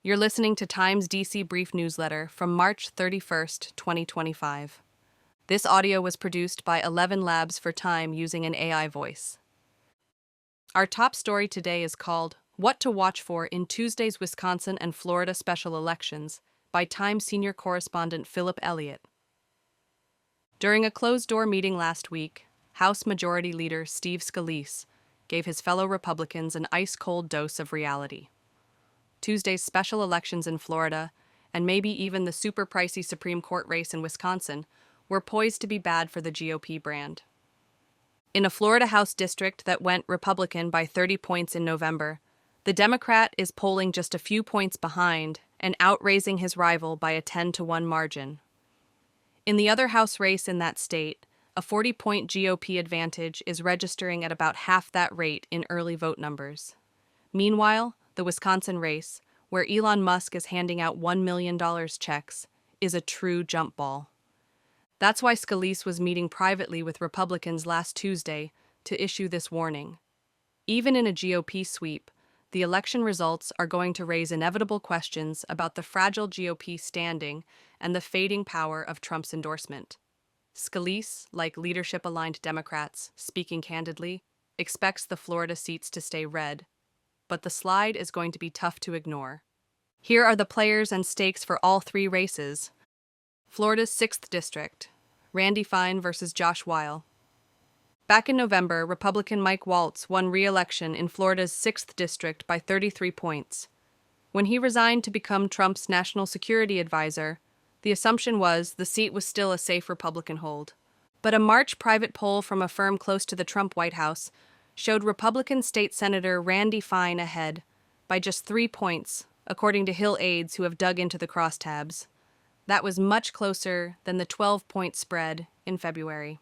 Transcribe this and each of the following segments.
You're listening to Times DC Brief Newsletter from March 31st, 2025. This audio was produced by 11 Labs for Time using an AI voice. Our top story today is called What to Watch For in Tuesday's Wisconsin and Florida Special Elections by Time senior correspondent Philip Elliott. During a closed-door meeting last week, House Majority Leader Steve Scalise gave his fellow Republicans an ice-cold dose of reality. Tuesday's special elections in Florida, and maybe even the super-pricey Supreme Court race in Wisconsin, were poised to be bad for the GOP brand. In a Florida House district that went Republican by 30 points in November, the Democrat is polling just a few points behind and outraising his rival by a 10-1 margin. In the other House race in that state, a 40-point GOP advantage is registering at about half that rate in early vote numbers. Meanwhile, the Wisconsin race, where Elon Musk is handing out $1 million checks, is a true jump ball. That's why Scalise was meeting privately with Republicans last Tuesday to issue this warning. Even in a GOP sweep, the election results are going to raise inevitable questions about the fragile GOP standing and the fading power of Trump's endorsement. Scalise, like leadership-aligned Democrats, speaking candidly, expects the Florida seats to stay red, but the slide is going to be tough to ignore. Here are the players and stakes for all three races. Florida's 6th District, Randy Fine versus Josh Weil. Back in November, Republican Mike Waltz won re-election in Florida's 6th District by 33 points. When he resigned to become Trump's national security advisor, the assumption was the seat was still a safe Republican hold. But a March private poll from a firm close to the Trump White House showed Republican State Senator Randy Fine ahead by just 3 points, according to Hill aides who have dug into the crosstabs. That was much closer than the 12-point spread in February.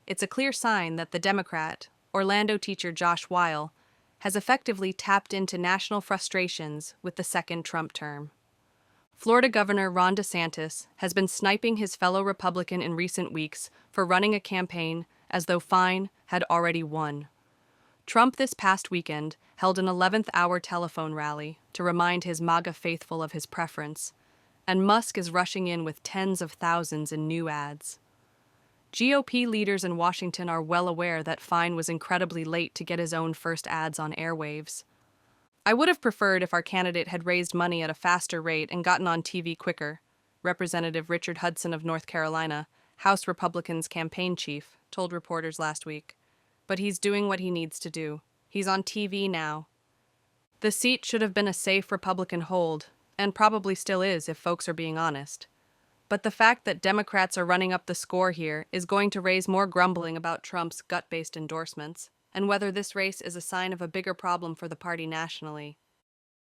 It's a clear sign that the Democrat, Orlando teacher Josh Weil, has effectively tapped into national frustrations with the second Trump term. Florida Governor Ron DeSantis has been sniping his fellow Republican in recent weeks for running a campaign as though Fine had already won. Trump this past weekend held an 11th-hour telephone rally to remind his MAGA faithful of his preference, and Musk is rushing in with tens of thousands in new ads. GOP leaders in Washington are well aware that Fine was incredibly late to get his own first ads on airwaves. I would have preferred if our candidate had raised money at a faster rate and gotten on TV quicker, Representative Richard Hudson of North Carolina, House Republicans' campaign chief, told reporters last week. But he's doing what he needs to do. He's on TV now. The seat should have been a safe Republican hold, and probably still is if folks are being honest. But the fact that Democrats are running up the score here is going to raise more grumbling about Trump's gut-based endorsements, and whether this race is a sign of a bigger problem for the party nationally.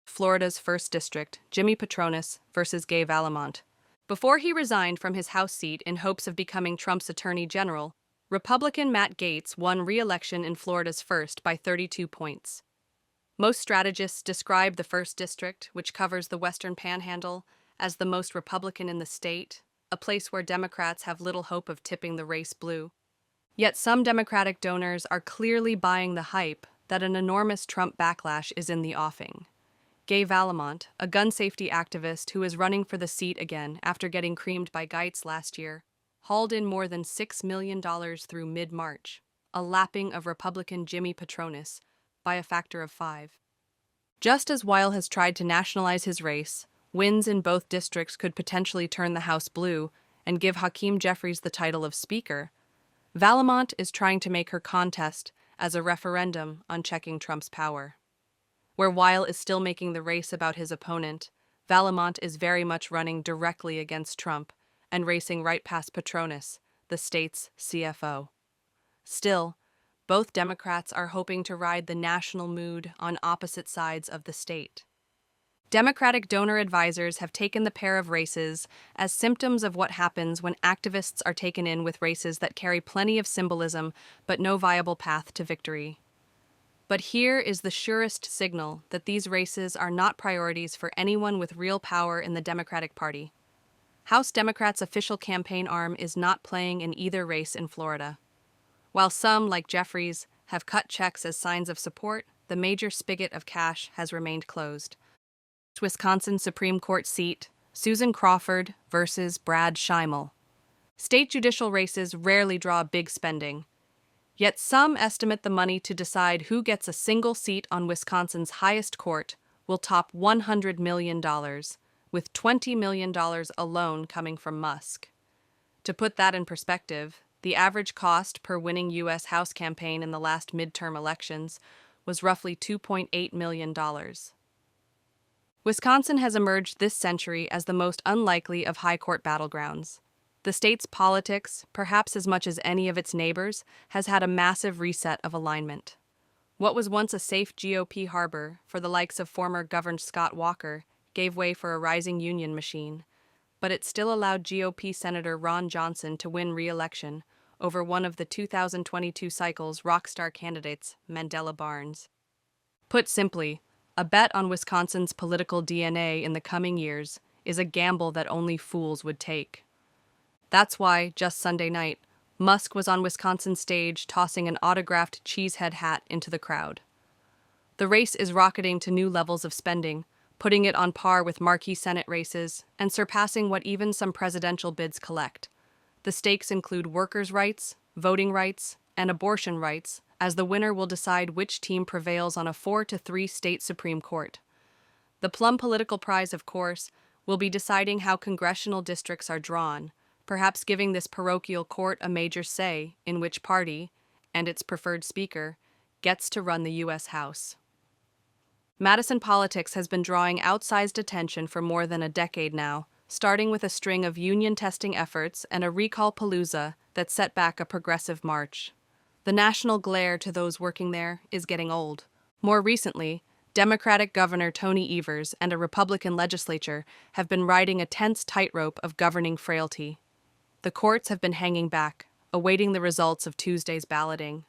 Florida's 1st District, Jimmy Patronis versus Gay Vallimont. Before he resigned from his House seat in hopes of becoming Trump's Attorney General, Republican Matt Gaetz won re-election in Florida's 1st by 32 points. Most strategists describe the 1st District, which covers the Western Panhandle, as the most Republican in the state, a place where Democrats have little hope of tipping the race blue. Yet some Democratic donors are clearly buying the hype that an enormous Trump backlash is in the offing. Gay Vallimont, a gun safety activist who is running for the seat again after getting creamed by Gaetz last year, hauled in more than $6 million through mid-March, a lapping of Republican Jimmy Patronis by a factor of 5. Just as Weil has tried to nationalize his race, wins in both districts could potentially turn the House blue and give Hakeem Jeffries the title of Speaker, Vallimont is trying to make her contest as a referendum on checking Trump's power. Where Weil is still making the race about his opponent, Vallimont is very much running directly against Trump and racing right past Patronis, the state's CFO. Still, both Democrats are hoping to ride the national mood on opposite sides of the state. Democratic donor advisors have taken the pair of races as symptoms of what happens when activists are taken in with races that carry plenty of symbolism but no viable path to victory. But here is the surest signal that these races are not priorities for anyone with real power in the Democratic Party. House Democrats' official campaign arm is not playing in either race in Florida. While some, like Jeffries, have cut checks as signs of support, the major spigot of cash has remained closed. First Wisconsin Supreme Court seat, Susan Crawford versus Brad Schimel. State judicial races rarely draw big spending. Yet some estimate the money to decide who gets a single seat on Wisconsin's highest court will top $100 million, with $20 million alone coming from Musk. To put that in perspective, the average cost per winning U.S. House campaign in the last midterm elections was roughly $2.8 million. Wisconsin has emerged this century as the most unlikely of high court battlegrounds. The state's politics, perhaps as much as any of its neighbors, has had a massive reset of alignment. What was once a safe GOP harbor for the likes of former Governor Scott Walker gave way for a rising union machine, but it still allowed GOP Senator Ron Johnson to win re-election over one of the 2022 cycle's rockstar candidates, Mandela Barnes. Put simply, a bet on Wisconsin's political DNA in the coming years is a gamble that only fools would take. That's why, just Sunday night, Musk was on Wisconsin's stage tossing an autographed cheesehead hat into the crowd. The race is rocketing to new levels of spending, putting it on par with marquee Senate races and surpassing what even some presidential bids collect. The stakes include workers' rights, voting rights, and abortion rights, as the winner will decide which team prevails on a 4-3 state Supreme Court. The plum political prize, of course, will be deciding how congressional districts are drawn, perhaps giving this parochial court a major say in which party, and its preferred speaker, gets to run the U.S. House. Madison politics has been drawing outsized attention for more than a decade now, starting with a string of union-testing efforts and a recall-palooza that set back a progressive march. The national glare to those working there is getting old. More recently, Democratic Governor Tony Evers and a Republican legislature have been riding a tense tightrope of governing frailty. The courts have been hanging back, awaiting the results of Tuesday's balloting.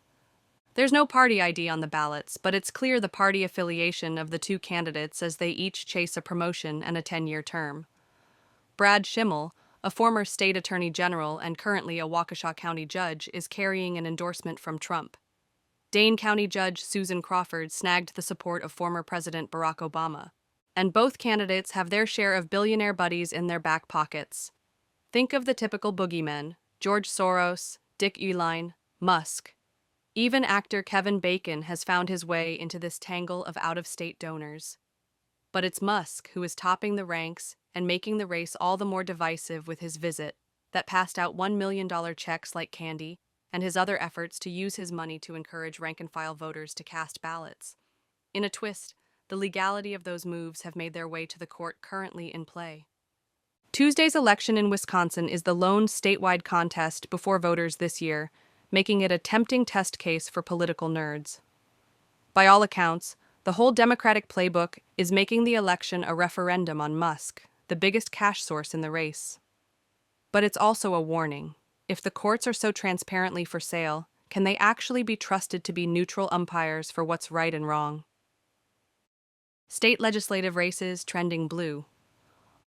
There's no party ID on the ballots, but it's clear the party affiliation of the two candidates as they each chase a promotion and a 10-year term. Brad Schimel, a former state attorney general and currently a Waukesha County judge, is carrying an endorsement from Trump. Dane County Judge Susan Crawford snagged the support of former President Barack Obama. And both candidates have their share of billionaire buddies in their back pockets. Think of the typical boogeymen: George Soros, Dick Uihlein, Musk. Even actor Kevin Bacon has found his way into this tangle of out-of-state donors. But it's Musk who is topping the ranks and making the race all the more divisive with his visit that passed out $1 million checks like candy, and his other efforts to use his money to encourage rank-and-file voters to cast ballots. In a twist, the legality of those moves have made their way to the court currently in play. Tuesday's election in Wisconsin is the lone statewide contest before voters this year, making it a tempting test case for political nerds. By all accounts, the whole Democratic playbook is making the election a referendum on Musk, the biggest cash source in the race. But it's also a warning. If the courts are so transparently for sale, can they actually be trusted to be neutral umpires for what's right and wrong? State legislative races trending blue.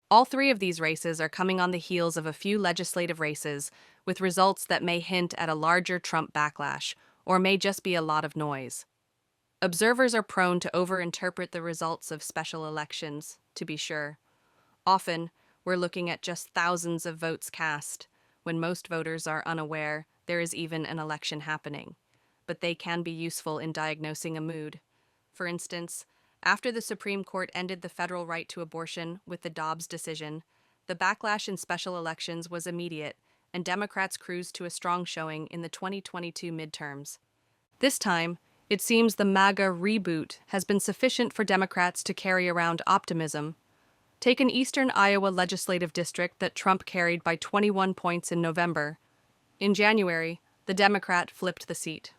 All three of these races are coming on the heels of a few legislative races with results that may hint at a larger Trump backlash, or may just be a lot of noise. Observers are prone to overinterpret the results of special elections, to be sure. Often, we're looking at just thousands of votes cast, when most voters are unaware there is even an election happening. But they can be useful in diagnosing a mood. For instance, after the Supreme Court ended the federal right to abortion with the Dobbs decision, the backlash in special elections was immediate, and Democrats cruised to a strong showing in the 2022 midterms. This time, it seems the MAGA reboot has been sufficient for Democrats to carry around optimism. Take an eastern Iowa legislative district that Trump carried by 21 points in November. In January, the Democrat flipped the seat.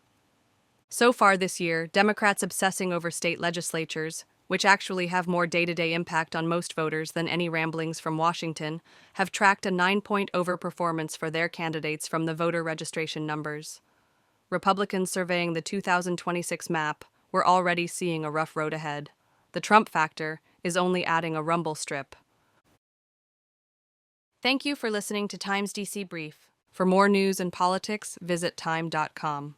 So far this year, Democrats obsessing over state legislatures, which actually have more day-to-day impact on most voters than any ramblings from Washington, have tracked a 9-point overperformance for their candidates from the voter registration numbers. Republicans surveying the 2026 map were already seeing a rough road ahead. The Trump factor is only adding a rumble strip. Thank you for listening to Times DC Brief. For more news and politics, visit time.com.